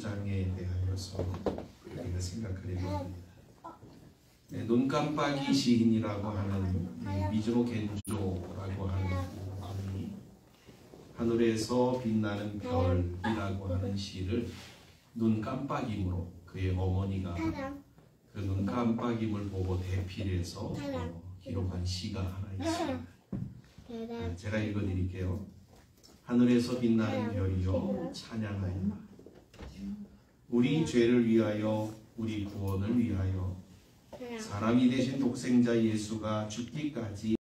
19장에 대하여서 우리가 생각을 해봅니다. 네, 눈깜빡이 시인이라고 하는 미즈노 겐조라고 하는 분이 하늘에서 빛나는 별이라고 하는 시를 눈깜빡임으로 그의 어머니가 그 눈깜빡임을 보고 대필해서 기록한 시가 하나 있습니다. 제가 읽어드릴게요. 하늘에서 빛나는 별이여 찬양하여라. 우리 죄를 위하여 우리 구원을 위하여 사람이 되신 독생자 예수가 죽기까지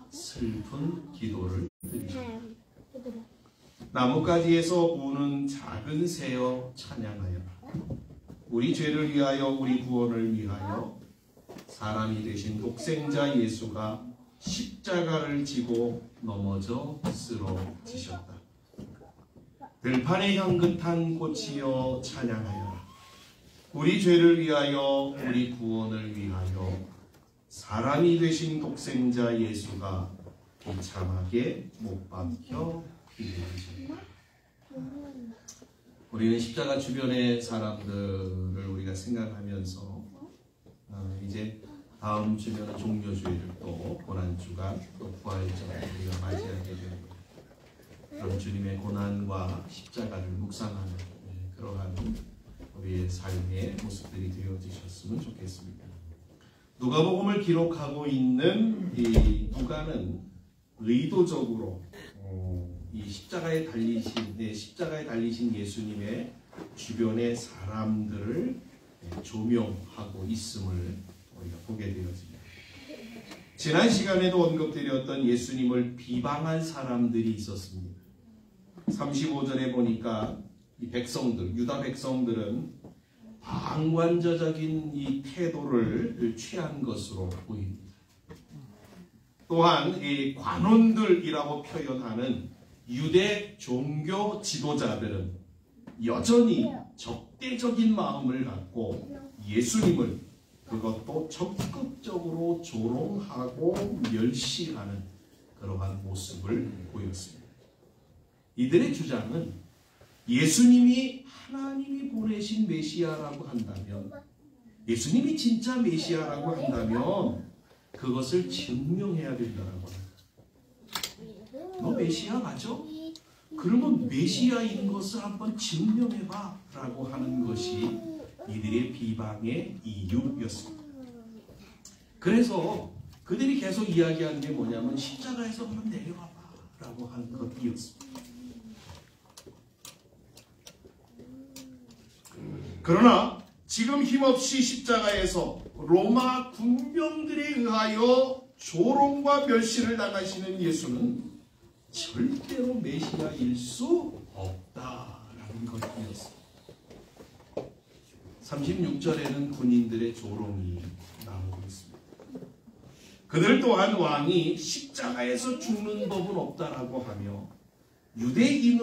슬픈 기도를 드리셨다. 나뭇가지에서 우는 작은 새여 찬양하여라. 우리 죄를 위하여 우리 구원을 위하여 사람이 되신 독생자 예수가 십자가를 지고 넘어져 쓰러지셨다. 들판에 향긋한 꽃이여 찬양하여라. 우리 죄를 위하여 우리 구원을 위하여 사람이 되신 독생자 예수가 비참하게 못 박혀 피를 흘리셨다. 우리는 십자가 주변의 사람들을 우리가 생각하면서 이제 다음 주면 종료주일을 또 고난주가 또 부활절을 우리가 맞이하게 됩니다. 그럼 주님의 고난과 십자가를 묵상하는 그러한 우리의 삶의 모습들이 되어지셨으면 좋겠습니다. 누가복음을 기록하고 있는 이 누가는 의도적으로 이 십자가에 달리신 예수님의 주변의 사람들을 조명하고 있음을 우리가 보게 되어집니다. 지난 시간에도 언급드렸던 예수님을 비방한 사람들이 있었습니다. 35절에 보니까 이 백성들, 유다 백성들은 방관자적인 이 태도를 취한 것으로 보입니다. 또한 이 관원들이라고 표현하는 유대 종교 지도자들은 여전히 적대적인 마음을 갖고 예수님을 그것도 적극적으로 조롱하고 멸시하는 그러한 모습을 보였습니다. 이들의 주장은 예수님이 하나님이 보내신 메시아라고 한다면, 예수님이 진짜 메시아라고 한다면 그것을 증명해야 된다고 합니다. 너 메시아 맞아? 그러면 메시아인 것을 한번 증명해봐 라고 하는 것이 이들의 비방의 이유였습니다. 그래서 그들이 계속 이야기하는 게 뭐냐면 십자가에서 한번 내려와봐 라고 하는 것이었습니다. 그러나 지금 힘없이 십자가에서 로마 군병들에 의하여 조롱과 멸시를 당하시는 예수는 절대로 메시아일 수 없다라는 것이었습니다. 36절에는 군인들의 조롱이 나오고 있습니다. 그들 또한 왕이 십자가에서 죽는 법은 없다라고 하며 유대인의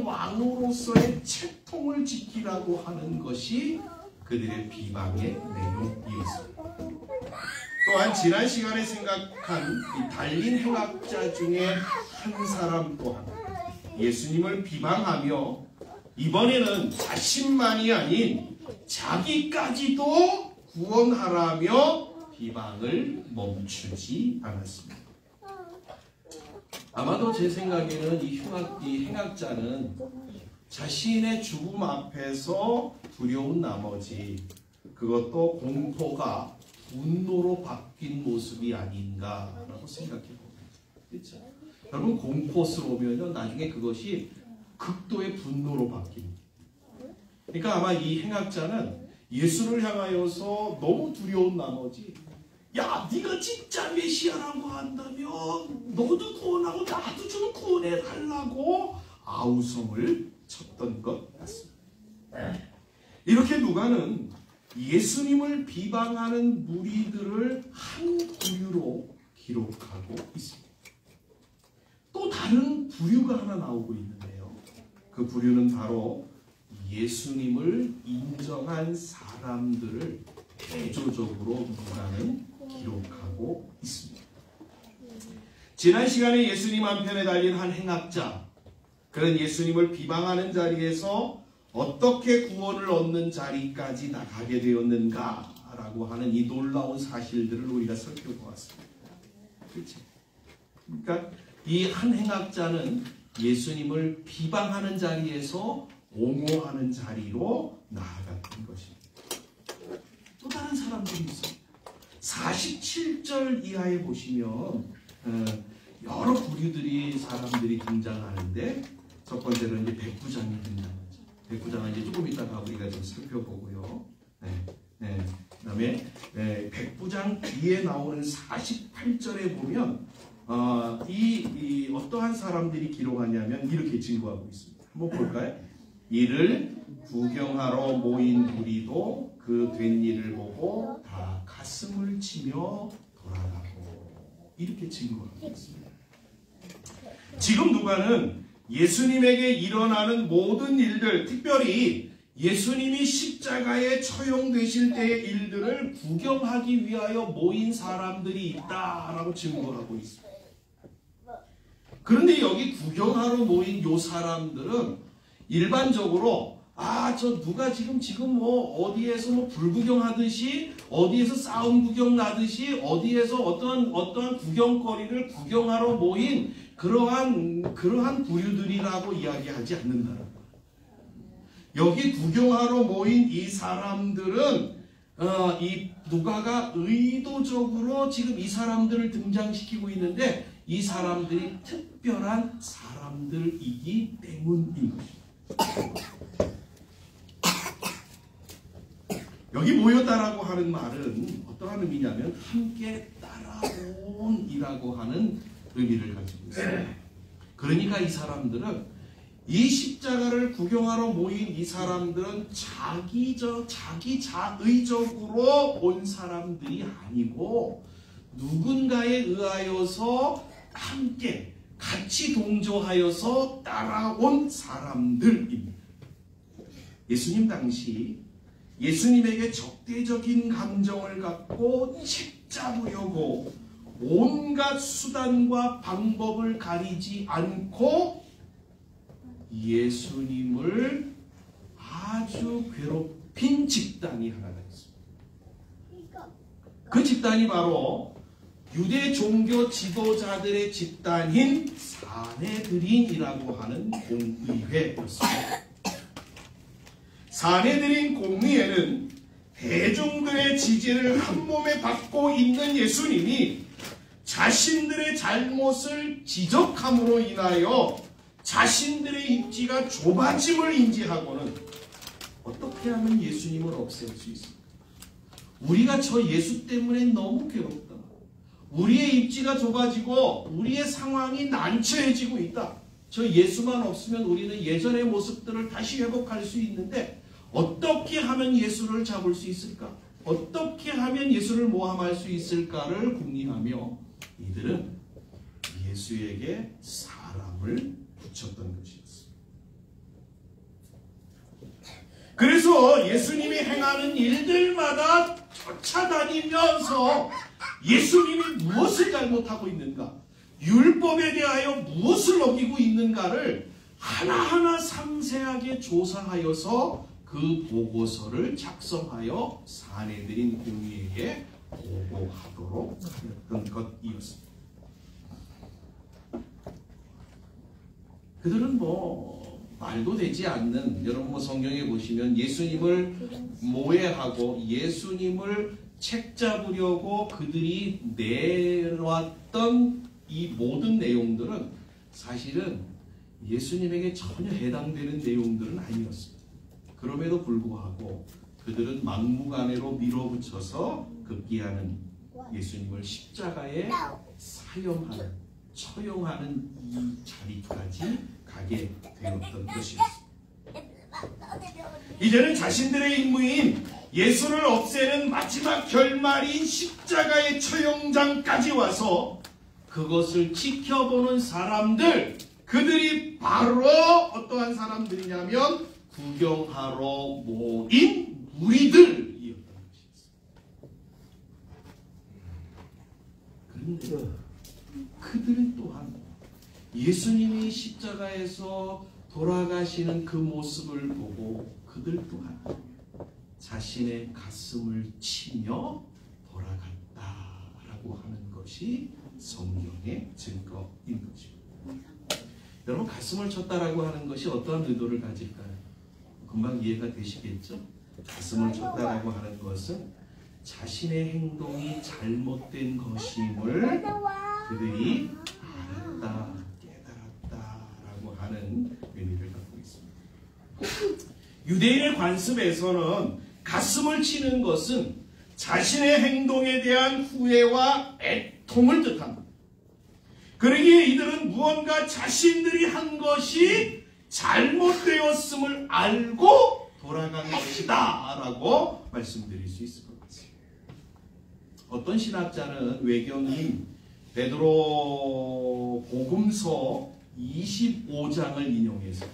왕으로서의 채통을 지키라고 하는 것이 그들의 비방의 내용이었습니다. 또한 지난 시간에 생각한 이 달린 행악자 중에 한 사람 또한 예수님을 비방하며 이번에는 자신만이 아닌 자기까지도 구원하라며 비방을 멈추지 않았습니다. 아마도 제 생각에는 이 행악자는 자신의 죽음 앞에서 두려운 나머지 그것도 공포가 분노로 바뀐 모습이 아닌가라고 생각해 봅니다. 그렇죠? 여러분 공포스러우면요 나중에 그것이 극도의 분노로 바뀝니다. 그러니까 아마 이 행악자는 예수를 향하여서 너무 두려운 나머지 야 네가 진짜 메시아라고 한다면 너도 구원하고 나도 좀 구원해 달라고 아우성을 쳤던 것 같습니다. 이렇게 누가는 예수님을 비방하는 무리들을 한 부류로 기록하고 있습니다. 또 다른 부류가 하나 나오고 있는데요. 그 부류는 바로 예수님을 인정한 사람들을 대조적으로 누가는 기록하고 있습니다. 지난 시간에 예수님 한편에 달린 한 행악자, 그런 예수님을 비방하는 자리에서 어떻게 구원을 얻는 자리까지 나가게 되었는가라고 하는 이 놀라운 사실들을 우리가 살펴보았습니다. 그렇죠? 그러니까 이 한 행악자는 예수님을 비방하는 자리에서 옹호하는 자리로 나아갔던 것입니다. 또 다른 사람들이 있습니다. 47절 이하에 보시면 여러 부류들이 사람들이 등장하는데 첫 번째로 이제 백부장이 등장하죠. 백부장은 이제 조금 이따가 우리가 좀 살펴보고요. 그다음에 백부장 뒤에 나오는 48절에 보면 이 어떠한 사람들이 기록하냐면 이렇게 증거하고 있습니다. 한번 볼까요? 이를 구경하러 모인 무리도 그 된 일을 보고 다 가슴을 치며 돌아가고 이렇게 증거하고 있습니다. 지금 누가는 예수님에게 일어나는 모든 일들, 특별히 예수님이 십자가에 처형되실 때의 일들을 구경하기 위하여 모인 사람들이 있다라고 증거하고 있습니다. 그런데 여기 구경하러 모인 요 사람들은 일반적으로 저 누가 지금 뭐 어디에서 불구경하듯이 어디에서 싸움 구경 나듯이 어디에서 어떠한 구경거리를 구경하러 모인 그러한 부류들이라고 이야기하지 않는다는 거예요. 여기 구경하러 모인 이 사람들은 이 누가가 의도적으로 지금 이 사람들을 등장시키고 있는데 이 사람들이 특별한 사람들이기 때문인 것입니다. 여기 모였다라고 하는 말은 어떠한 의미냐면 함께 따라온이라고 하는 의미를 가지고 있습니다. 그러니까 이 사람들은 이 십자가를 구경하러 모인 이 사람들은 자기 자의적으로 온 사람들이 아니고 누군가에 의하여서 함께 같이 동조하여서 따라온 사람들입니다. 예수님 당시 예수님에게 적대적인 감정을 갖고 책잡으려고 온갖 수단과 방법을 가리지 않고 예수님을 아주 괴롭힌 집단이 하나가 있습니다. 그 집단이 바로 유대 종교 지도자들의 집단인 사내들인이라고 하는 공의회였습니다. 사내들인 공의회는 대중들의 지지를 한몸에 받고 있는 예수님이 자신들의 잘못을 지적함으로 인하여 자신들의 입지가 좁아짐을 인지하고는 어떻게 하면 예수님을 없앨 수 있습니까? 우리가 저 예수 때문에 너무 괴롭다. 우리의 입지가 좁아지고 우리의 상황이 난처해지고 있다. 저 예수만 없으면 우리는 예전의 모습들을 다시 회복할 수 있는데 어떻게 하면 예수를 잡을 수 있을까? 어떻게 하면 예수를 모함할 수 있을까를 궁리하며 이들은 예수에게 사람을 붙였던 것이었습니다. 그래서 예수님이 행하는 일들마다 쫓아다니면서 예수님이 무엇을 잘못하고 있는가, 율법에 대하여 무엇을 어기고 있는가를 하나하나 상세하게 조사하여서 그 보고서를 작성하여 사내들인 공의에게 보고하도록 하였던 것이었습니다. 그들은 말도 되지 않는, 여러분 성경에 보시면 예수님을 모해하고 예수님을 책잡으려고 그들이 내놓았던 이 모든 내용들은 사실은 예수님에게 전혀 해당되는 내용들은 아니었습니다. 그럼에도 불구하고 그들은 막무가내로 밀어붙여서 급기야는 예수님을 십자가에 사형하는, 처형하는 이 자리까지 가게 되었던 것이었습니다. 이제는 자신들의 임무인 예수를 없애는 마지막 결말인 십자가의 처형장까지 와서 그것을 지켜보는 사람들, 그들이 바로 어떠한 사람들이냐면 구경하러 모인 무리들이었던 것이었습니다. 그런데 그들은 또한 예수님이 십자가에서 돌아가시는 그 모습을 보고 그들 또한 자신의 가슴을 치며 돌아갔다라고 하는 것이 성경의 증거인 것입니다. 여러분, 가슴을 쳤다라고 하는 것이 어떠한 의도를 가질까요? 금방 이해가 되시겠죠? 가슴을 쳤다라고 하는 것은 자신의 행동이 잘못된 것임을 그들이 알았다, 깨달았다라고 하는 의미를 갖고 있습니다. 유대인의 관습에서는 가슴을 치는 것은 자신의 행동에 대한 후회와 애통을 뜻합니다. 그러기에 이들은 무언가 자신들이 한 것이 잘못되었음을 알고 돌아간 것이다 라고 말씀드릴 수 있을 것 같습니다. 어떤 신학자는 외경인 베드로 복음서 25장을 인용해서,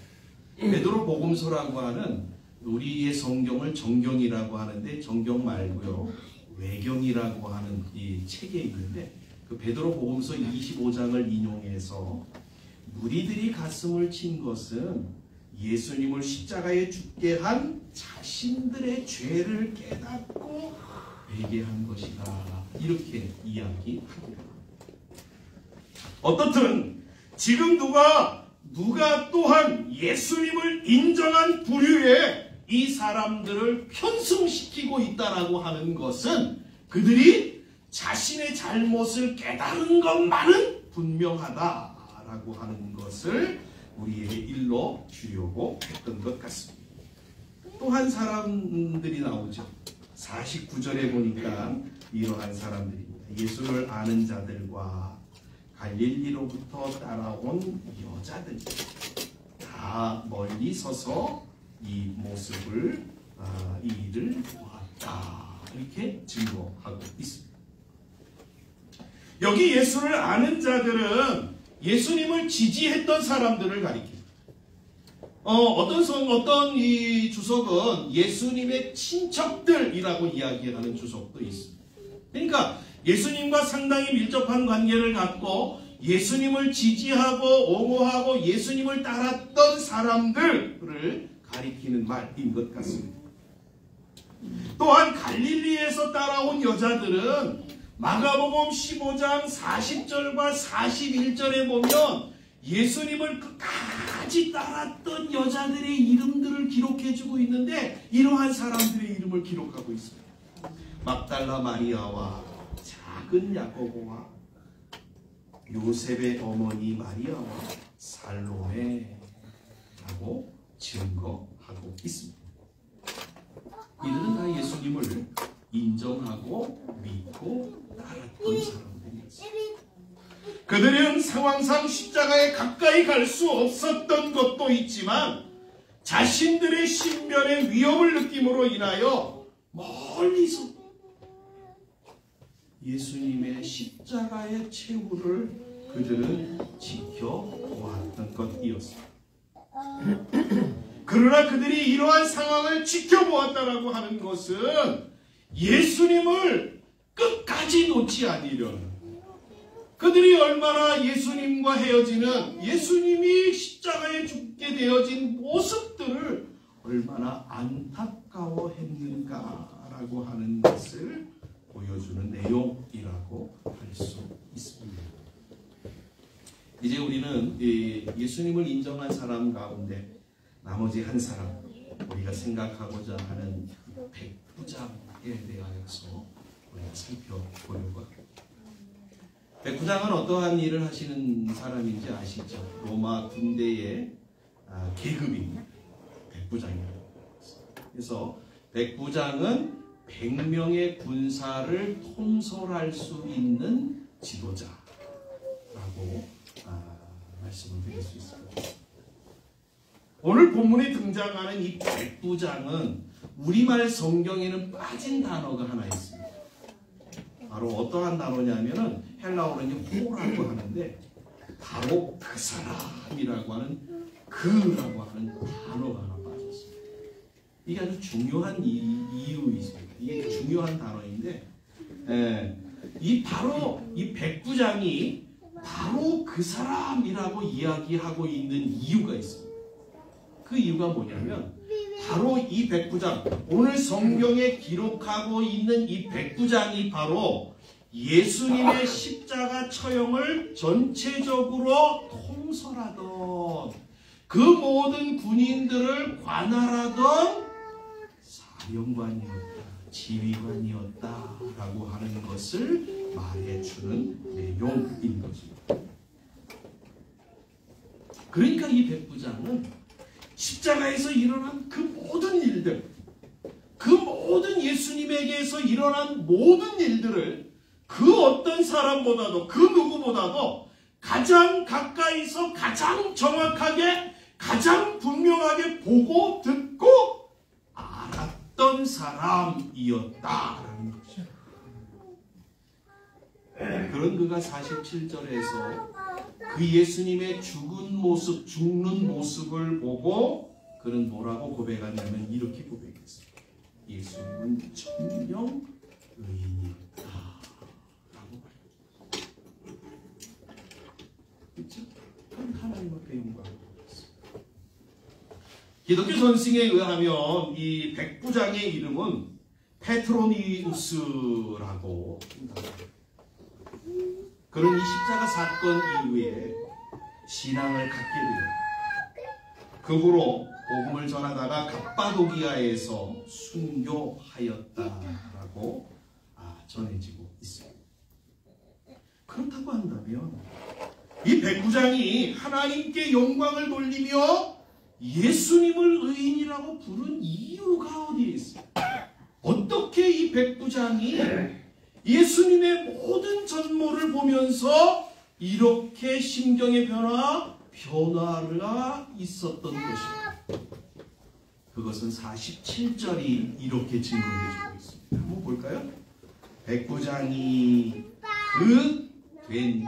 베드로 복음서라고 하는 우리의 성경을 정경이라고 하는데 정경 말고요 외경이라고 하는 이 책에 있는데, 그 베드로 복음서 25장을 인용해서 무리들이 가슴을 친 것은 예수님을 십자가에 죽게 한 자신들의 죄를 깨닫고 회개한 것이다, 이렇게 이야기합니다. 어떻든 지금 누가 또한 예수님을 인정한 부류에 이 사람들을 편승시키고 있다라고 하는 것은 그들이 자신의 잘못을 깨달은 것만은 분명하다라고 하는 것을 우리에게 일러 주려고 했던 것 같습니다. 또 한 사람들이 나오죠. 49절에 보니까 이러한 사람들입니다. 예수를 아는 자들과 갈릴리로부터 따라온 여자들 다 멀리 서서 이 모습을 이 일을 보았다, 이렇게 증거하고 있습니다. 여기 예수를 아는 자들은 예수님을 지지했던 사람들을 가리킵니다. 어떤 이 주석은 예수님의 친척들이라고 이야기하는 주석도 있습니다. 그러니까 예수님과 상당히 밀접한 관계를 갖고 예수님을 지지하고 옹호하고 예수님을 따랐던 사람들을 가리키는 말인 것 같습니다. 또한 갈릴리에서 따라온 여자들은 마가복음 15장 40절과 41절에 보면 예수님을 끝까지 따랐던 여자들의 이름들을 기록해주고 있는데, 이러한 사람들의 이름을 기록하고 있습니다. 막달라 마리아와 작은 야고보와 요셉의 어머니 마리아와 살로메라고 증거하고 있습니다. 이들은 다 예수님을 인정하고 믿고 따랐던 사람들이었습니다. 그들은 상황상 십자가에 가까이 갈 수 없었던 것도 있지만 자신들의 신변의 위협을 느낌으로 인하여 멀리서 예수님의 십자가의 최후를 그들은 지켜보았던 것이었습니다. 그러나 그들이 이러한 상황을 지켜보았다라고 하는 것은 예수님을 끝까지 놓지 않으려는, 그들이 얼마나 예수님과 헤어지는, 예수님이 십자가에 죽게 되어진 모습들을 얼마나 안타까워했는가라고 하는 것을 보여주는 내용이라고 할 수 있습니다. 이제 우리는 예수님을 인정한 사람 가운데 나머지 한 사람, 우리가 생각하고자 하는 백부장에 대하여서 우리가 살펴보려고 합니다. 백부장은 어떠한 일을 하시는 사람인지 아시죠? 로마 군대의 계급입니다. 백부장이라고. 그래서 백부장은 100명의 군사를 통솔할 수 있는 지도자라고 말씀을 드릴 수 있습니다. 오늘 본문에 등장하는 이 백부장은 우리말 성경에는 빠진 단어가 하나 있습니다. 바로 어떠한 단어냐면은 헬라어로는 호라고 하는데, 바로 그 사람이라고 하는 그라고 하는 단어가 하나 빠졌습니다. 이게 아주 중요한 이유 있습니다. 이게 중요한 단어인데, 바로 이 백부장이 바로 그 사람이라고 이야기하고 있는 이유가 있습니다. 그 이유가 뭐냐면 바로 이 백부장, 오늘 성경에 기록하고 있는 이 백부장이 바로 예수님의 십자가 처형을 전체적으로 통솔하던 그 모든 군인들을 관할하던 사령관이었다, 지휘관이었다라고 하는 것을 말해주는 내용인 것입니다. 그러니까 이 백부장은 십자가에서 일어난 그 모든 일들, 그 모든 예수님에게서 일어난 모든 일들을 그 어떤 사람보다도, 그 누구보다도 가장 가까이서 가장 정확하게, 가장 분명하게 보고 듣고 알았던 사람이었다라는 것이죠. 그런 그가 47절에서 그 예수님의 죽은 모습, 죽는 모습을 보고 그는 뭐라고 고백하냐면 이렇게 고백했어요. 예수님은 천명 의인이었다 라고 말했죠. 그렇죠? 하나님 앞에 영광을 돌렸습니다. 기독교 전승에 의하면 이 백부장의 이름은 페트로니우스라고 합니다. 그런 이 십자가 사건 이후에 신앙을 갖게 되었다. 그 후로 복음을 전하다가 갑바도기아에서 순교하였다라고 전해지고 있습니다. 그렇다고 한다면 이 백부장이 하나님께 영광을 돌리며 예수님을 의인이라고 부른 이유가 어디에 있습니까? 어떻게 이 백부장이 예수님의 모든 전모를 보면서 이렇게 심경의 변화가 있었던 것입니다. 그것은 47절이 이렇게 증거해주고 있습니다. 한번 볼까요? 백부장이 그 된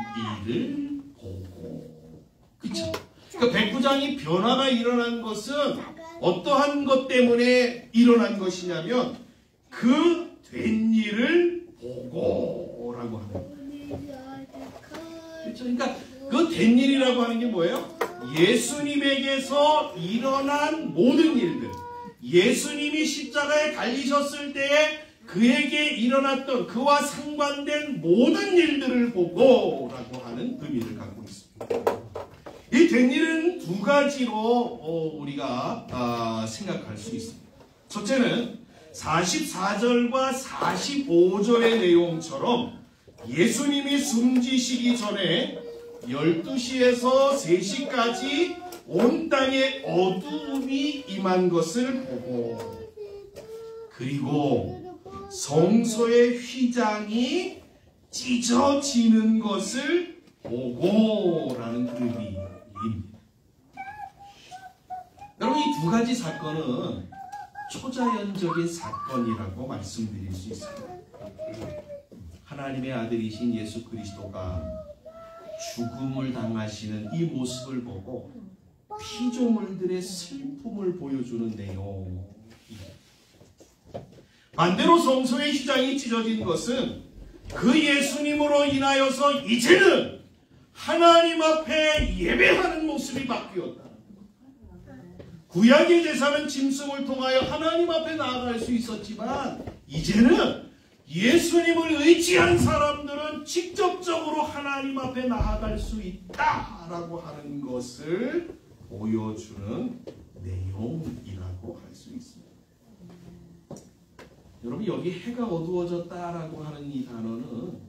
일을 보고, 그쵸? 그러니까 백부장이 변화가 일어난 것은 어떠한 것 때문에 일어난 것이냐면 그 된 일을 보고라고 하는 거예요. 그렇죠? 그러니까 그 된 일이라고 하는 게 뭐예요? 예수님에게서 일어난 모든 일들, 예수님이 십자가에 달리셨을 때에 그에게 일어났던 그와 상관된 모든 일들을 보고라고 하는 의미를 갖고 있습니다. 이 된 일은 두 가지로 우리가 생각할 수 있습니다. 첫째는 44절과 45절의 내용처럼 예수님이 숨지시기 전에 12시에서 3시까지 온 땅에 어두움이 임한 것을 보고, 그리고 성소의 휘장이 찢어지는 것을 보고라는 의미입니다. 여러분, 이 두 가지 사건은 초자연적인 사건이라고 말씀드릴 수 있습니다. 하나님의 아들이신 예수 그리스도가 죽음을 당하시는 이 모습을 보고 피조물들의 슬픔을 보여주는 내용입니다. 반대로 성소의 휘장이 찢어진 것은 그 예수님으로 인하여서 이제는 하나님 앞에 예배하는 모습이 바뀌었다. 구약의 제사는 짐승을 통하여 하나님 앞에 나아갈 수 있었지만 이제는 예수님을 의지한 사람들은 직접적으로 하나님 앞에 나아갈 수 있다라고 하는 것을 보여주는 내용이라고 할 수 있습니다. 여러분, 여기 해가 어두워졌다라고 하는 이 단어는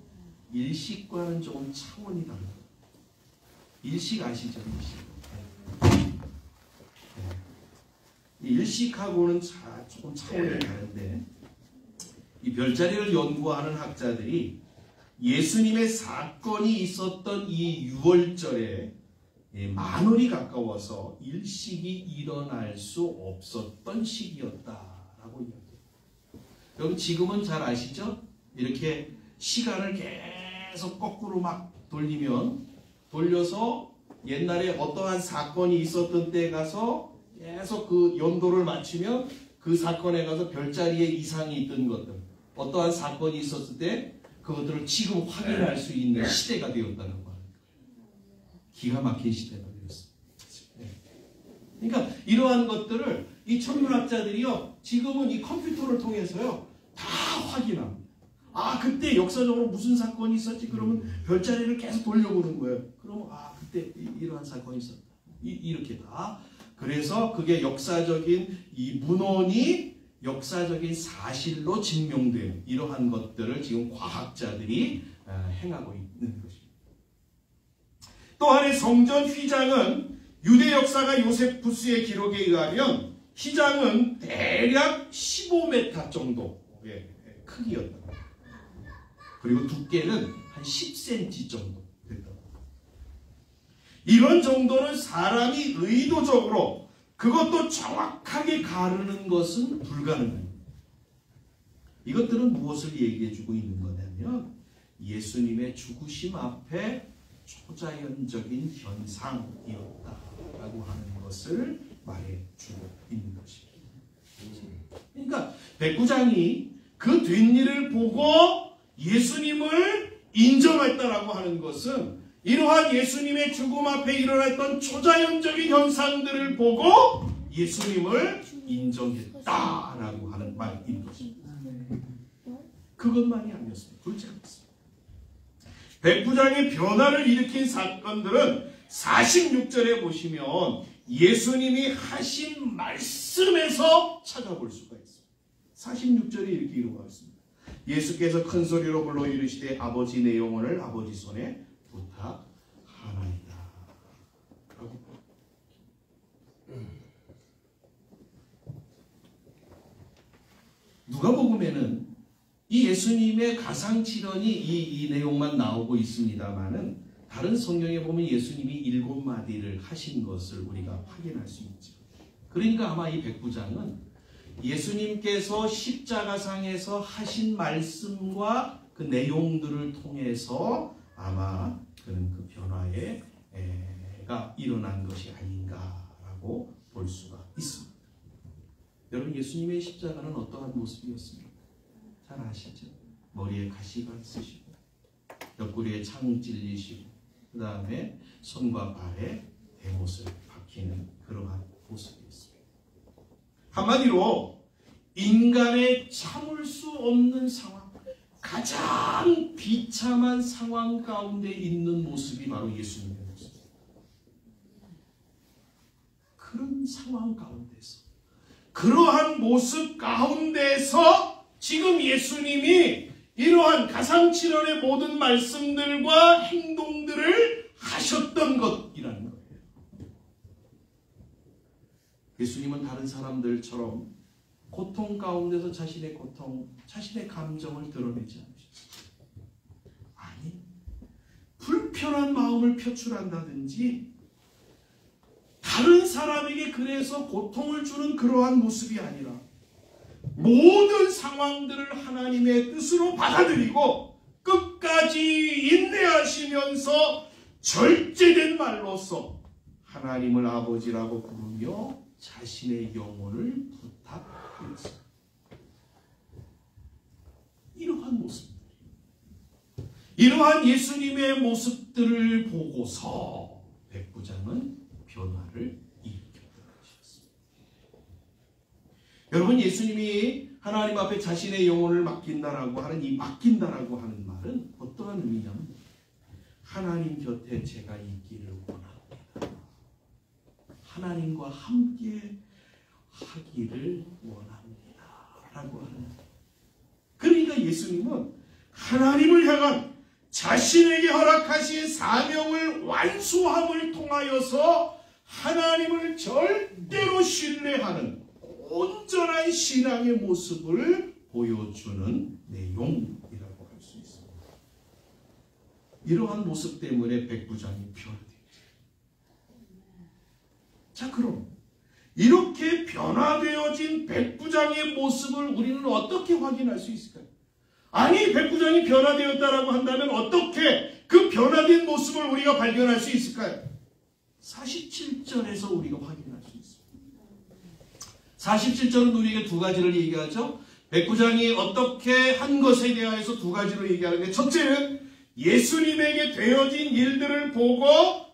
일식과는 조금 차원이 다릅니다. 일식 아시죠? 일식하고는 조금 차원이 다른데, 이 별자리를 연구하는 학자들이 예수님의 사건이 있었던 이 6월절에 만월이 가까워서 일식이 일어날 수 없었던 시기였다라고 이야기해요. 여러분, 지금은 잘 아시죠? 이렇게 시간을 계속 거꾸로 막 돌려서 옛날에 어떠한 사건이 있었던 때에 가서 계속 그 연도를 맞추면 그 사건에 가서 별자리에 이상이 있던 것들, 어떠한 사건이 있었을 때 그것들을 지금 확인할 수 있는 시대가 되었다는 거예요. 기가 막힌 시대가 되었습니다. 그러니까 이러한 것들을 이 천문학자들이요, 지금은 이 컴퓨터를 통해서요 다 확인합니다. 아, 그때 역사적으로 무슨 사건이 있었지? 그러면 별자리를 계속 돌려보는 거예요. 그러면 아, 그때 이러한 사건이 있었다. 이렇게 다. 그래서 그게 역사적인 이 문헌이 역사적인 사실로 증명된 이러한 것들을 지금 과학자들이 행하고 있는 것입니다. 또한 성전 휘장은 유대 역사가 요세푸스의 기록에 의하면 휘장은 대략 15m 정도의 크기였다. 그리고 두께는 한 10cm 정도 됐다. 이런 정도는 사람이 의도적으로 그것도 정확하게 가르는 것은 불가능합니다. 이것들은 무엇을 얘기해주고 있는 거냐면 예수님의 죽으심 앞에 초자연적인 현상이었다라고 하는 것을 말해주고 있는 것입니다. 그러니까 백부장이 그 뒷일을 보고 예수님을 인정했다라고 하는 것은 이러한 예수님의 죽음 앞에 일어났던 초자연적인 현상들을 보고 예수님을 인정했다라고 하는 말인 것입니다. 그것만이 아니었습니다. 그렇지 않습니다. 백부장의 변화를 일으킨 사건들은 46절에 보시면 예수님이 하신 말씀에서 찾아볼 수가 있습니다. 46절에 이렇게 이루어져 있습니다. 예수께서 큰 소리로 불러 이르시되 아버지 내 영혼을 아버지 손에 부탁하나이다. 누가복음에는 이 예수님의 가상칠언이 이 내용만 나오고 있습니다만은 다른 성경에 보면 예수님이 7마디를 하신 것을 우리가 확인할 수 있죠. 그러니까 아마 이 백부장은 예수님께서 십자가상에서 하신 말씀과 그 내용들을 통해서 아마 그는 그 변화가 일어난 것이 아닌가라고 볼 수가 있습니다. 여러분, 예수님의 십자가는 어떠한 모습이었습니까? 잘 아시죠? 머리에 가시가 쓰시고 옆구리에 창 찔리시고 그 다음에 손과 발에 대못을 박히는 그러한 모습이었습니다. 한마디로 인간의 참을 수 없는 상황, 가장 비참한 상황 가운데 있는 모습이 바로 예수님의 모습입니다. 그런 상황 가운데서, 그러한 모습 가운데서 지금 예수님이 이러한 가상칠언의 모든 말씀들과 행동들을 하셨던 것이라는 거예요. 예수님은 다른 사람들처럼 고통 가운데서 자신의 고통, 자신의 감정을 드러내지 않으셨어요. 아니, 불편한 마음을 표출한다든지 다른 사람에게 그래서 고통을 주는 그러한 모습이 아니라 모든 상황들을 하나님의 뜻으로 받아들이고 끝까지 인내하시면서 절제된 말로서 하나님을 아버지라고 부르며 자신의 영혼을 부탁했습니다. 이러한 모습들, 이러한 예수님의 모습들을 보고서 백부장은 변화를 일으켰던 것이었습니다. 여러분, 예수님이 하나님 앞에 자신의 영혼을 맡긴다라고 하는 이 맡긴다라고 하는 말은 어떠한 의미냐면 하나님 곁에 제가 있기를 원합니다. 하나님과 함께 하기를 원합니다. 라고 하는. 그러니까 예수님은 하나님을 향한 자신에게 허락하신 사명을 완수함을 통하여서 하나님을 절대로 신뢰하는 온전한 신앙의 모습을 보여주는 내용이라고 할 수 있습니다. 이러한 모습 때문에 백부장이 변화되었죠. 자, 그럼 이렇게 변화되어진 백부장의 모습을 우리는 어떻게 확인할 수 있을까요? 아니, 백부장이 변화되었다라고 한다면 어떻게 그 변화된 모습을 우리가 발견할 수 있을까요? 47절에서 우리가 확인할 수 있습니다. 47절은 우리에게 두 가지를 얘기하죠. 백부장이 어떻게 한 것에 대하여서 두 가지로 얘기하는데, 첫째는 예수님에게 되어진 일들을 보고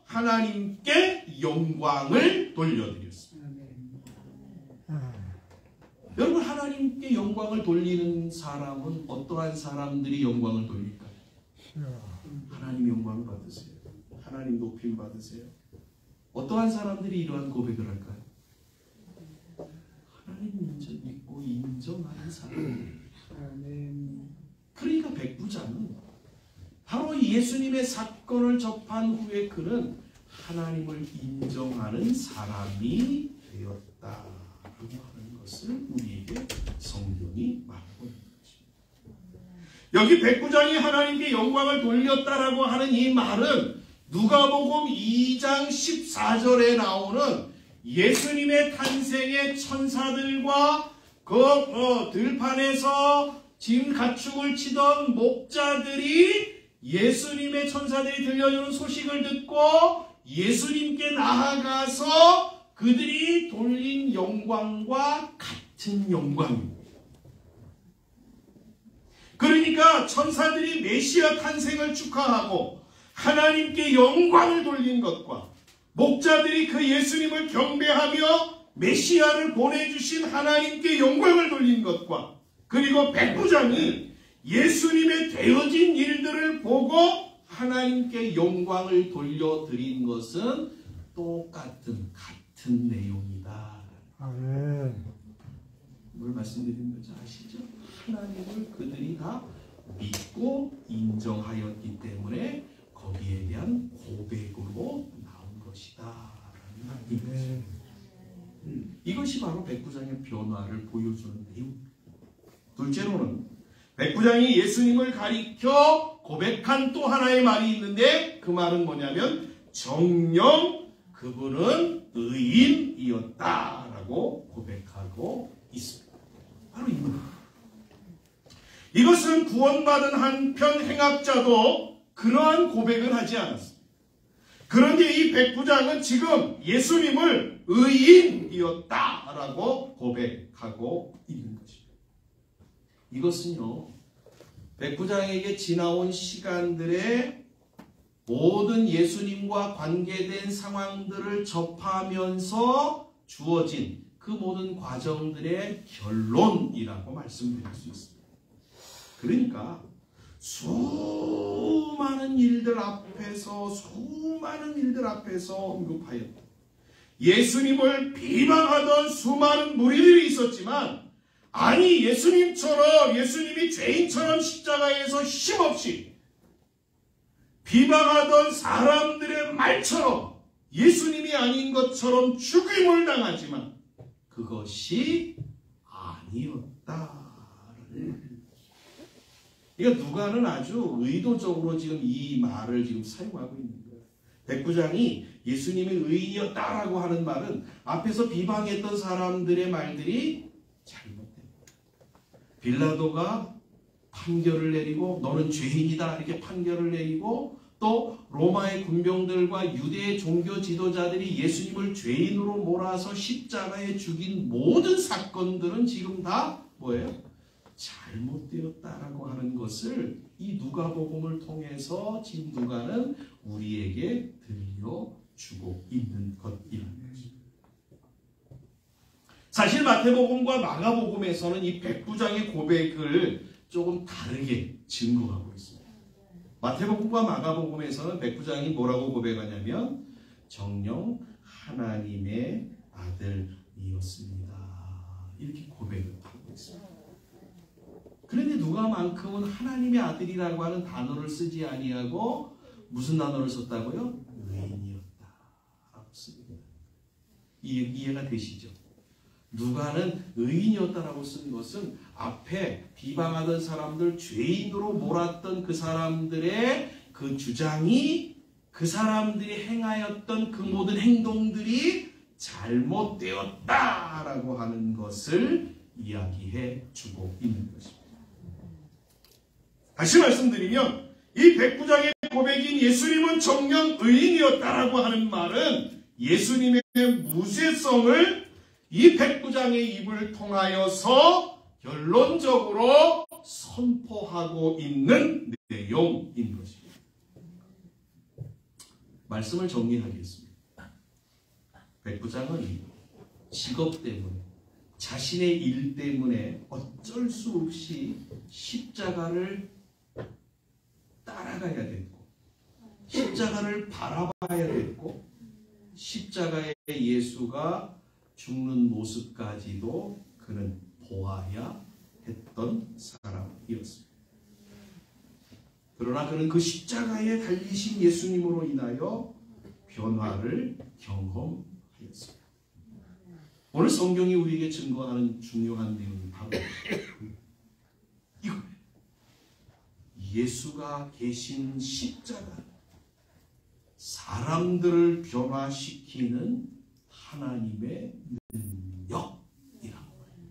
하나님께 영광을 돌려드렸습니다. 여러분, 하나님께 영광을 돌리는 사람은 어떠한 사람들이 영광을 돌릴까요? 하나님 영광 받으세요. 하나님 높임 받으세요. 어떠한 사람들이 이러한 고백을 할까요? 하나님 믿고 인정하는 사람. 그러니까 백부장은 바로 예수님의 사건을 접한 후에 그는 하나님을 인정하는 사람이 되었다라고 하는 것을 우리에게 성경이 말하고 있는 것입니다. 여기 백부장이 하나님께 영광을 돌렸다라고 하는 이 말은 누가복음 2장 14절에 나오는 예수님의 탄생의 천사들과 그 들판에서 짐 가축을 치던 목자들이 예수님의 천사들이 들려주는 소식을 듣고 예수님께 나아가서 그들이 돌린 영광과 같은 영광입니다. 그러니까 천사들이 메시아 탄생을 축하하고 하나님께 영광을 돌린 것과 목자들이 그 예수님을 경배하며 메시아를 보내주신 하나님께 영광을 돌린 것과 그리고 백부장이 예수님의 되어진 일들을 보고 하나님께 영광을 돌려드린 것은 똑같은 같은 내용이다. 뭘 말씀드리는 건지 아시죠? 하나님을 그들이 다 믿고 인정하였기 때문에 거기에 대한 고백으로 나온 것이다. 이것이 바로 백부장의 변화를 보여주는 내용입니다. 둘째로는 백부장이 예수님을 가리켜 고백한 또 하나의 말이 있는데 그 말은 뭐냐면 정녕 그분은 의인이었다라고 고백하고 있습니다. 바로 이 말. 이것은 구원받은 한편 행악자도 그러한 고백을 하지 않았습니다. 그런데 이 백부장은 지금 예수님을 의인이었다라고 고백하고 있는 것입니다. 이것은요, 백부장에게 지나온 시간들의 모든 예수님과 관계된 상황들을 접하면서 주어진 그 모든 과정들의 결론이라고 말씀드릴 수 있습니다. 그러니까 수많은 일들 앞에서 언급하였다. 예수님을 비방하던 수많은 무리들이 있었지만 아니 예수님이 죄인처럼 십자가에서 힘없이 비방하던 사람들의 말처럼 예수님이 아닌 것처럼 죽임을 당하지만 그것이 아니었다. 그러니까 누가는 아주 의도적으로 지금 이 말을 지금 사용하고 있는 거예요. 백부장이 예수님이 의인이었다라고 하는 말은 앞에서 비방했던 사람들의 말들이 잘못된 거예요. 빌라도가 판결을 내리고 너는 죄인이다 이렇게 판결을 내리고 또 로마의 군병들과 유대의 종교 지도자들이 예수님을 죄인으로 몰아서 십자가에 죽인 모든 사건들은 지금 다 뭐예요? 잘못되었다라고 하는 것을 이 누가복음을 통해서 지금 누가는 우리에게 들려주고 있는 것이라는 것입니다. 사실 마태복음과 마가복음에서는 이 백부장의 고백을 조금 다르게 증거하고 있습니다. 마태복음과 마가복음에서는 백부장이 뭐라고 고백하냐면 정녕 하나님의 아들이었습니다. 이렇게 고백을 하고 있습니다. 그런데 누가만큼은 하나님의 아들이라고 하는 단어를 쓰지 아니하고 무슨 단어를 썼다고요? 의인이었다라고 씁니다. 이해가 되시죠? 누가는 의인이었다라고 쓴 것은 앞에 비방하던 사람들, 죄인으로 몰았던 그 사람들의 그 주장이 그 사람들이 행하였던 그 모든 행동들이 잘못되었다라고 하는 것을 이야기해 주고 있는 것입니다. 다시 말씀드리면 이 백부장의 고백인 예수님은 정녕 의인이었다라고 하는 말은 예수님의 무죄성을 이 백부장의 입을 통하여서 결론적으로 선포하고 있는 내용인 것입니다. 말씀을 정리하겠습니다. 백부장은 직업 때문에, 자신의 일 때문에 어쩔 수 없이 십자가를 따라가야 됐고, 십자가를 바라봐야 됐고, 십자가의 예수가 죽는 모습까지도 그는 보아야 했던 사람이었습니다. 그러나 그는 그 십자가에 달리신 예수님으로 인하여 변화를 경험하였습니다. 오늘 성경이 우리에게 증거하는 중요한 내용이 바로 이거예요. 예수가 계신 십자가, 사람들을 변화시키는 하나님의 능력이라고 해요.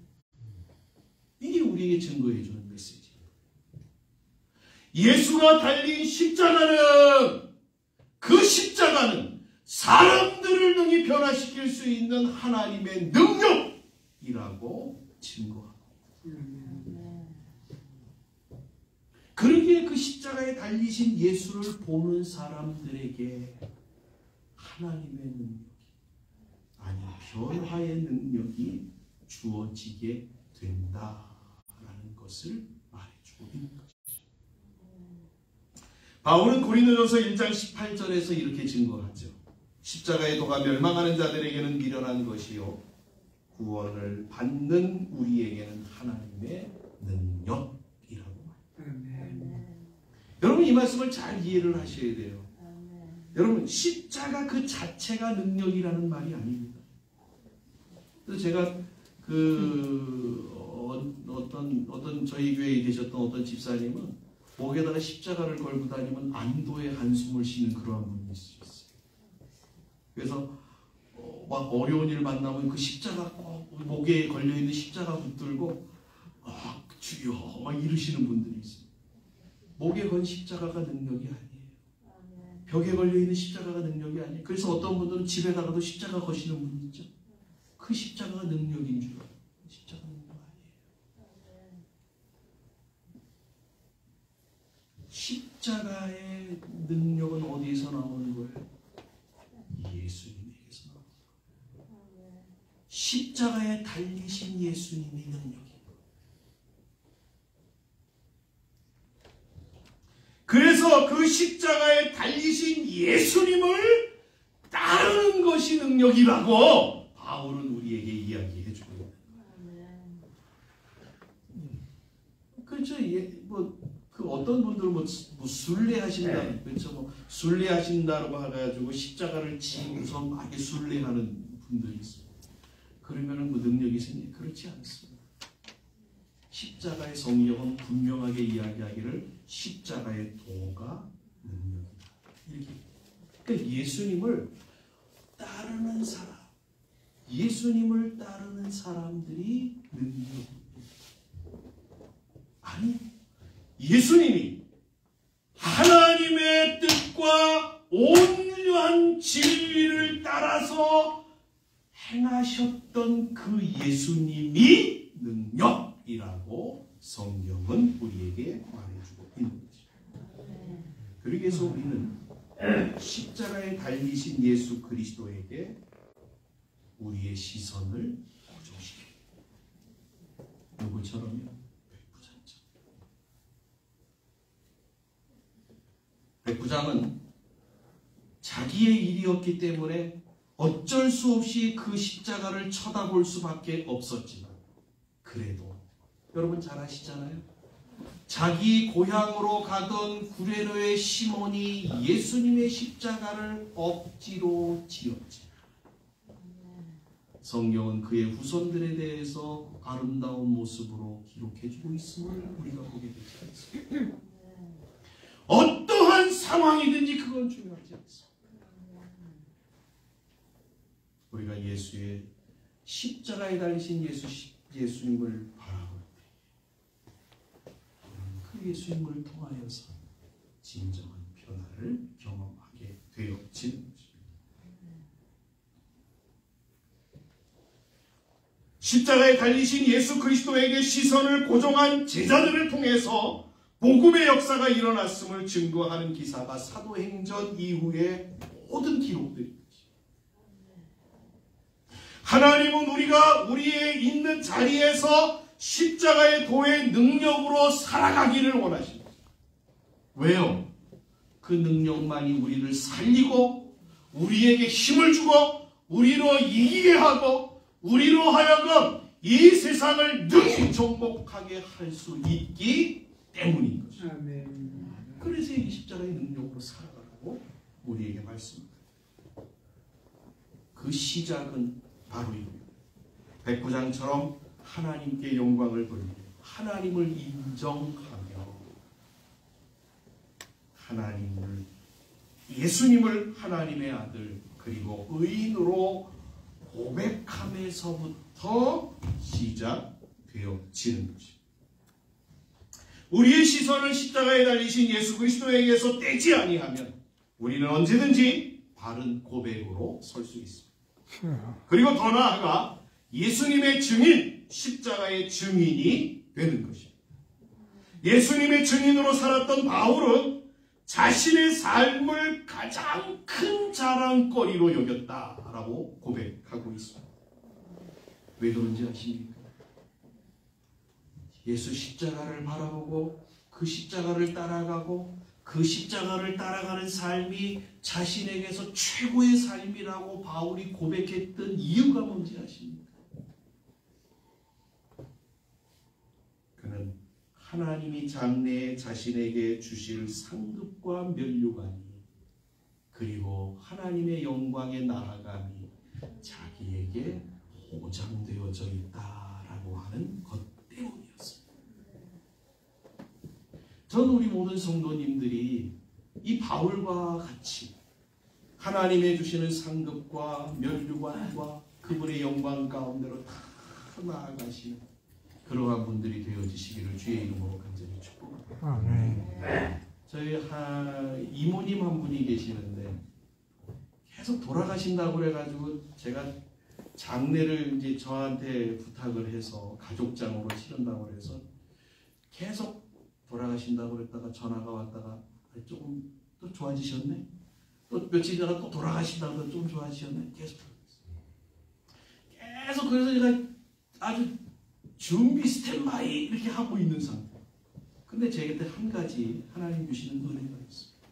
이게 우리에게 증거해주는 메시지예요. 예수가 달린 십자가는, 그 십자가는 사람들을 능히 변화시킬 수 있는 하나님의 능력이라고 증거합니다. 그러기에 그 십자가에 달리신 예수를 보는 사람들에게 하나님의 능력이, 아니 변화의 능력이 주어지게 된다라는 것을 말해주고 있는 거죠. 바울은 고린도전서 1장 18절에서 이렇게 증거하죠. 십자가의 도가 멸망하는 자들에게는 미련한 것이요 구원을 받는 우리에게는 하나님의 능력이라고 말합니다. 여러분 이 말씀을 잘 이해를 하셔야 돼요. 여러분 십자가 그 자체가 능력이라는 말이 아닙니다. 그래서 제가 어떤 저희 교회에 계셨던 어떤 집사님은 목에다가 십자가를 걸고 다니면 안도의 한숨을 쉬는 그러한 분이 있었어요. 그래서 막 어려운 일 만나면 그 십자가 꼭 목에 걸려있는 십자가 붙들고 주여 막 이러시는 분들이 있어요. 목에 건 십자가가 능력이 아니에요. 벽에 걸려있는 십자가가 능력이 아니에요. 그래서 어떤 분들은 집에다가도 십자가 거시는 분이 있죠. 그 십자가가 능력인 줄 알아요. 십자가 능력 아니에요. 십자가의 능력은 어디에서 나오는 거예요? 예수님에게서 나오는 거예요. 십자가에 달리신 예수님의 능력이에요. 그래서 그 십자가에 달리신 예수님을 따르는 것이 능력이라고 바울은 우리에게 이야기해 주고 있는 거예요. 그렇죠. 그 어떤 분들은 뭐 순례하신다, 그렇죠. 순례하신다고 해가지고 십자가를 지고서 막 순례하는 분들이 있어요. 그러면은 그 능력이 생겨? 그렇지 않습니다. 십자가의 성경은 분명하게 이야기하기를 십자가의 도가 능력이다. 이렇게. 그러니까 예수님을 따르는 사람, 예수님을 따르는 사람들이 능력입니다. 아니, 예수님이 하나님의 뜻과 온유한 진리를 따라서 행하셨던 그 예수님이 능력이라고 성경은 우리에게 말해주고 있는 것입니다. 그러기 위해서 우리는 십자가에 달리신 예수 그리스도에게 우리의 시선을 고정시켜야 돼요. 누구처럼요? 백부장은 자기의 일이었기 때문에 어쩔 수 없이 그 십자가를 쳐다볼 수밖에 없었지만, 그래도 여러분 잘 아시잖아요. 자기 고향으로 가던 구레노의 시몬이 예수님의 십자가를 억지로 지었지. 성경은 그의 후손들에 대해서 아름다운 모습으로 기록해주고 있음을 우리가 보게 되지 않습니까? 어떠한 상황이든지 그건 중요하지 않습니다. 우리가 예수의 십자가에 달리신 예수님을 바라볼 때 그 예수님을 통하여서 진정한 변화를 경험하게 되어지는 것입니다. 십자가에 달리신 예수 그리스도에게 시선을 고정한 제자들을 통해서 복음의 역사가 일어났음을 증거하는 기사가 사도행전 이후에 모든 기록들이 하나님은 우리가 우리의 있는 자리에서 십자가의 도의 능력으로 살아가기를 원하십니다. 왜요? 그 능력만이 우리를 살리고 우리에게 힘을 주고 우리로 이기게 하고 우리로 하여금 이 세상을 능히 정복하게 할 수 있기 때문인 것입니다. 그래서 이 십자가의 능력으로 살아가라고 우리에게 말씀합니다. 그 시작은 바로 이겁니다. 백부장처럼 하나님께 영광을 돌리고 하나님을 인정하며 하나님을 예수님을 하나님의 아들 그리고 의인으로 고백함에서부터 시작되어지는 것입니다. 우리의 시선을 십자가에 달리신 예수 그리스도에게서 떼지 아니하면 우리는 언제든지 바른 고백으로 설 수 있습니다. 그리고 더 나아가 예수님의 증인, 십자가의 증인이 되는 것입니다. 예수님의 증인으로 살았던 바울은 자신의 삶을 가장 큰 자랑거리로 여겼다라고 고백하고 있습니다. 왜 그런지 아십니까? 예수 십자가를 바라보고 그 십자가를 따라가고 그 십자가를 따라가는 삶이 자신에게서 최고의 삶이라고 바울이 고백했던 이유가 뭔지 아십니까? 그는 하나님이 장래에 자신에게 주실 상급과 면류관이 그리고 하나님의 영광의 나아감이 자기에게 보장되어져 있다라고 하는 것 때문이었습니다. 저는 우리 모든 성도님들이 이 바울과 같이 하나님의 주시는 상급과 면류관과 그분의 영광 가운데로 다 나아가시는 그러한 분들이 되어지시기를 주의 이름으로 간절히 축복합니다. 저희 이모님 한 분이 계시는데 계속 돌아가신다고 그래가지고 제가 장례를 이제 저한테 부탁을 해서 가족장으로 치른다고 해서 계속 돌아가신다고 그랬다가 전화가 왔다가 조금 또 좋아지셨네? 또 며칠 전에 또 돌아가신다고 좀 좋아지셨네? 계속 그래서 제가 아주 준비 스탠바이 이렇게 하고 있는 상태. 근데 제게 한 가지 하나님 주시는 은혜가 있습니다.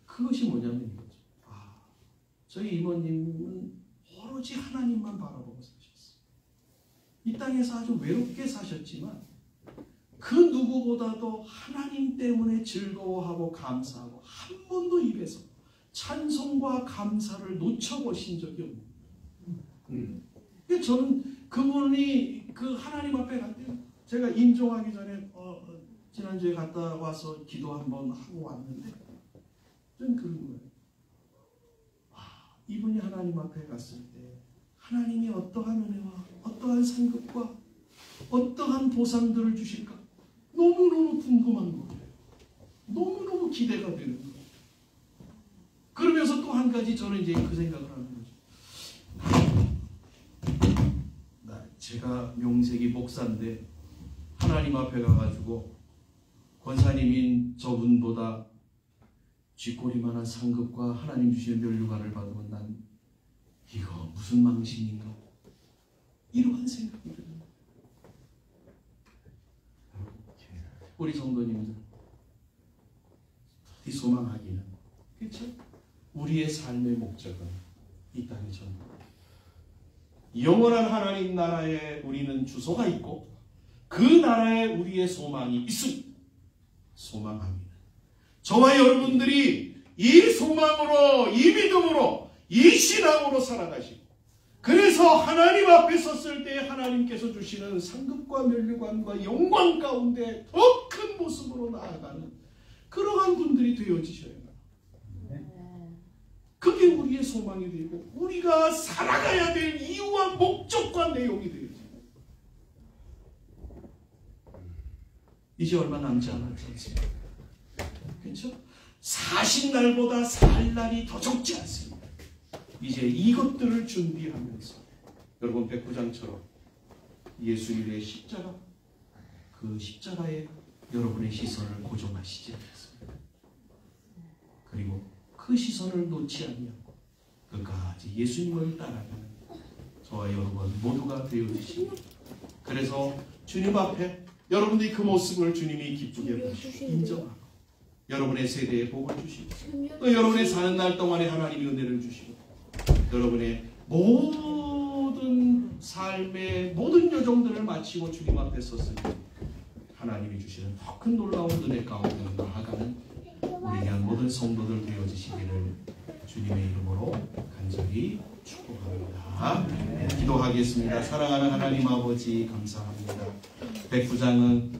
그것이 뭐냐면 이거죠. 저희 이모님은 오로지 하나님만 바라보고 사셨어요. 이 땅에서 아주 외롭게 사셨지만 그 누구보다도 하나님 때문에 즐거워하고 감사하고 한 번도 입에서 찬송과 감사를 놓쳐보신 적이 없는 거예요. 저는 그분이 그 하나님 앞에 갈 때 제가 임종하기 전에 지난주에 갔다 와서 기도 한번 하고 왔는데 좀 그런 거예요. 이분이 하나님 앞에 갔을 때 하나님이 어떠한 은혜와 어떠한 상급과 어떠한 보상들을 주실까 너무너무 궁금한 거예요. 너무너무 기대가 되는 거예요. 그러면서 또 한 가지 저는 이제 그 생각을 하는 거죠. 제가 명색이 목사인데 하나님 앞에 가가지고 권사님인 저분보다 쥐꼬리만한 상급과 하나님 주시는 면류관을 받으면 난 이거 무슨 망신인가 이러한 생각이 듭니다. 우리 성도님들 이 소망하기는 그렇죠? 우리의 삶의 목적은 이 땅의 전부 영원한 하나님 나라에 우리는 주소가 있고 그 나라에 우리의 소망이 있습니다. 소망합니다. 저와 여러분들이 이 소망으로 이 믿음으로 이 신앙으로 살아가시고 그래서 하나님 앞에 섰을 때 하나님께서 주시는 상급과 면류관과 영광 가운데 더 큰 모습으로 나아가는 그러한 분들이 되어지셔야 합니다. 그게 우리의 소망이 되고 우리가 살아가야 될 이유와 목적과 내용이 되어집니다. 이제 얼마 남지 않았지 않습니까? 그렇죠? 사신 날보다 살 날이 더 적지 않습니다. 이제 이것들을 준비하면서 여러분 백부장처럼 예수님의 십자가 그 십자가에 여러분의 시선을 고정하시지 않겠습니까? 그리고 그 시선을 놓지 아니하고 끝까지 예수님을 따라가는 저와 여러분 모두가 되어주시고, 그래서 주님 앞에 여러분들이 그 모습을 주님이 기쁘게 보시고 인정하고 여러분의 세대에 복을 주시고 또 여러분의 사는 날 동안에 하나님이 은혜를 주시고 여러분의 모든 삶의 모든 여정들을 마치고 주님 앞에 섰을 때 하나님이 주시는 더 큰 놀라운 은혜 가운데 나아가는 우리 귀한 모든 성도들 되어지시기를 주님의 이름으로 간절히 축복합니다. 네, 기도하겠습니다. 사랑하는 하나님 아버지 감사합니다. 백부장은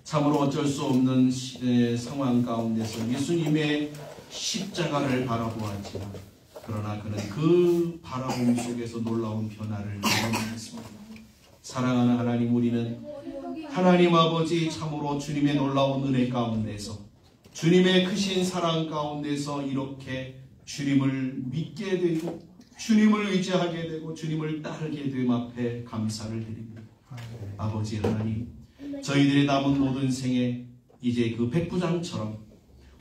참으로 어쩔 수 없는 상황 가운데서 예수님의 십자가를 바라보았지만 그러나 그는 그 바라봄 속에서 놀라운 변화를 경험했습니다. 사랑하는 하나님, 우리는 하나님 아버지 참으로 주님의 놀라운 은혜 가운데서 주님의 크신 사랑 가운데서 이렇게 주님을 믿게 되고 주님을 의지하게 되고 주님을 따르게 됨 앞에 감사를 드립니다. 아버지 하나님, 저희들의 남은 모든 생에 이제 그 백부장처럼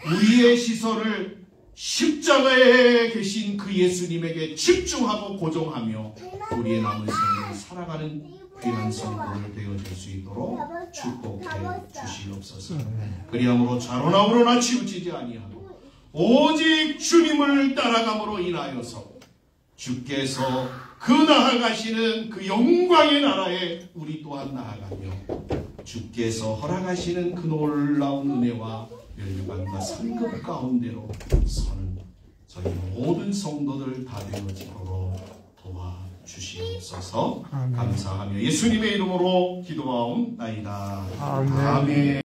우리의 시선을 십자가에 계신 그 예수님에게 집중하고 고정하며 우리의 남은 생을 살아가는 귀한 성도를 되어줄 수 있도록 축복해 주시옵소서. 그리함으로 좌로나 우로나 치우치지 아니하고 오직 주님을 따라감으로 인하여서 주께서 그 나아가시는 그 영광의 나라에 우리 또한 나아가며 주께서 허락하시는 그 놀라운 은혜와 멸류관과 상급 가운데로 서는 저희 모든 성도들 다 되어지도록 도와주시옵소서. 감사하며 예수님의 이름으로 기도하옵나이다. 아멘.